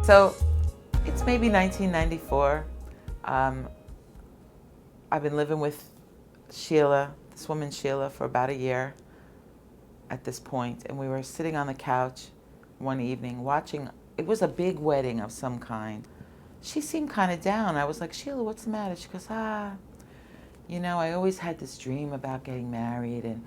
So it's maybe 1994. I've been living with Sheila, this woman Sheila, for about a year at this point, and we were sitting on the couch one evening watching, it was a big wedding of some kind. She seemed kind of down. I was like, Sheila, what's the matter? She goes, you know, I always had this dream about getting married and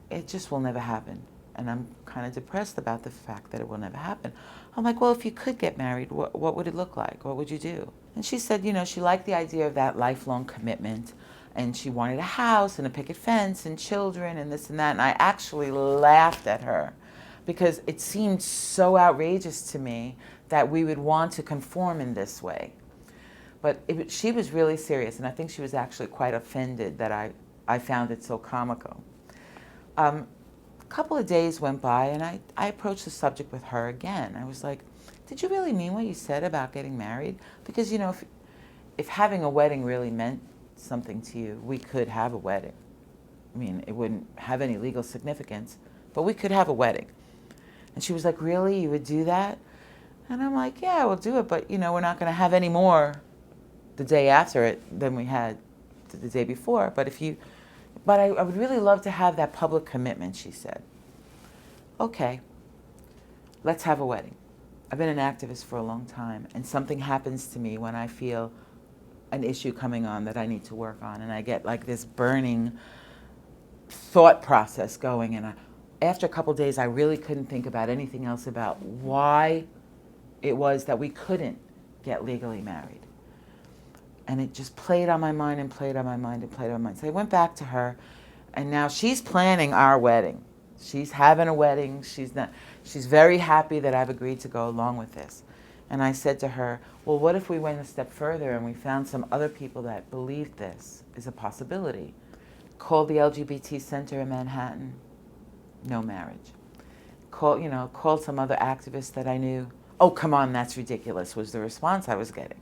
it just will never happen. And I'm kind of depressed about the fact that it will never happen. I'm like, well, if you could get married, what would it look like? What would you do? And she said, you know, she liked the idea of that lifelong commitment, and she wanted a house and a picket fence and children and this and that. And I actually laughed at her because it seemed so outrageous to me that we would want to conform in this way. But she was really serious, and I think she was actually quite offended that I found it so comical. A couple of days went by, and I approached the subject with her again. I was like, did you really mean what you said about getting married? Because, you know, if having a wedding really meant something to you, we could have a wedding. I mean, it wouldn't have any legal significance, but we could have a wedding. And she was like, really? You would do that? And I'm like, yeah, we'll do it, but, you know, we're not going to have any more the day after it than we had the day before. But I would really love to have that public commitment, she said. Okay, let's have a wedding. I've been an activist for a long time, and something happens to me when I feel an issue coming on that I need to work on, and I get like this burning thought process going, and after a couple days I really couldn't think about anything else about why it was that we couldn't get legally married. And it just played on my mind and played on my mind and played on my mind. So I went back to her, and now she's planning our wedding. She's having a wedding. She's very happy that I've agreed to go along with this. And I said to her, well, what if we went a step further and we found some other people that believed this is a possibility? Called the LGBT Center in Manhattan, no marriage. Called some other activists that I knew. Oh, come on, that's ridiculous, was the response I was getting.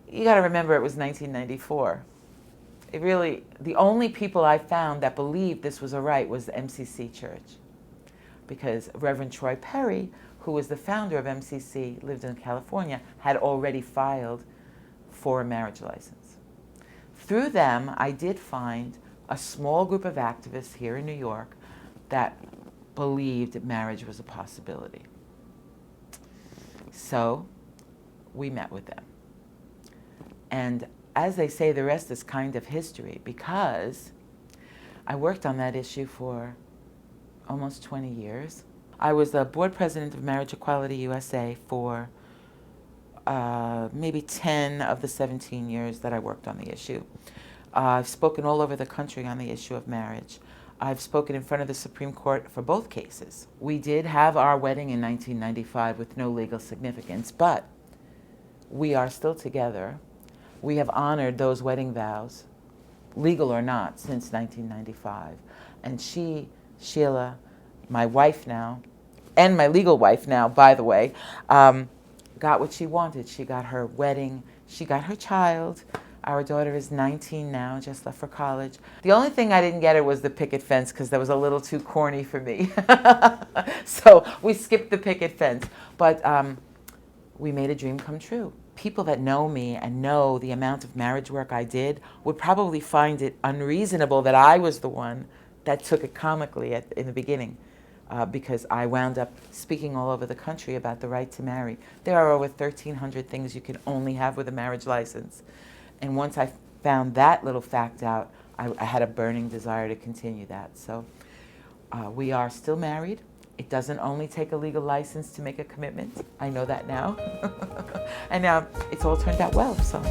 You got to remember it was 1994. The only people I found that believed this was all right was the MCC Church. Because Reverend Troy Perry, who was the founder of MCC, lived in California, had already filed for a marriage license. Through them, I did find a small group of activists here in New York that believed marriage was a possibility. So we met with them. And as they say, the rest is kind of history, because I worked on that issue for almost 20 years. I was the board president of Marriage Equality USA for maybe 10 of the 17 years that I worked on the issue. I've spoken all over the country on the issue of marriage. I've spoken in front of the Supreme Court for both cases. We did have our wedding in 1995 with no legal significance, but we are still together. We have honored those wedding vows, legal or not, since 1995. And Sheila, my wife now, and my legal wife now, by the way, got what she wanted. She got her wedding, she got her child. Our daughter is 19 now, just left for college. The only thing I didn't get her was the picket fence, because that was a little too corny for me. So we skipped the picket fence. But we made a dream come true. People that know me and know the amount of marriage work I did would probably find it unreasonable that I was the one that took it comically in the beginning, because I wound up speaking all over the country about the right to marry. There are over 1,300 things you can only have with a marriage license. And once I found that little fact out, I had a burning desire to continue that. So we are still married. It doesn't only take a legal license to make a commitment. I know that now. And it's all turned out well, so.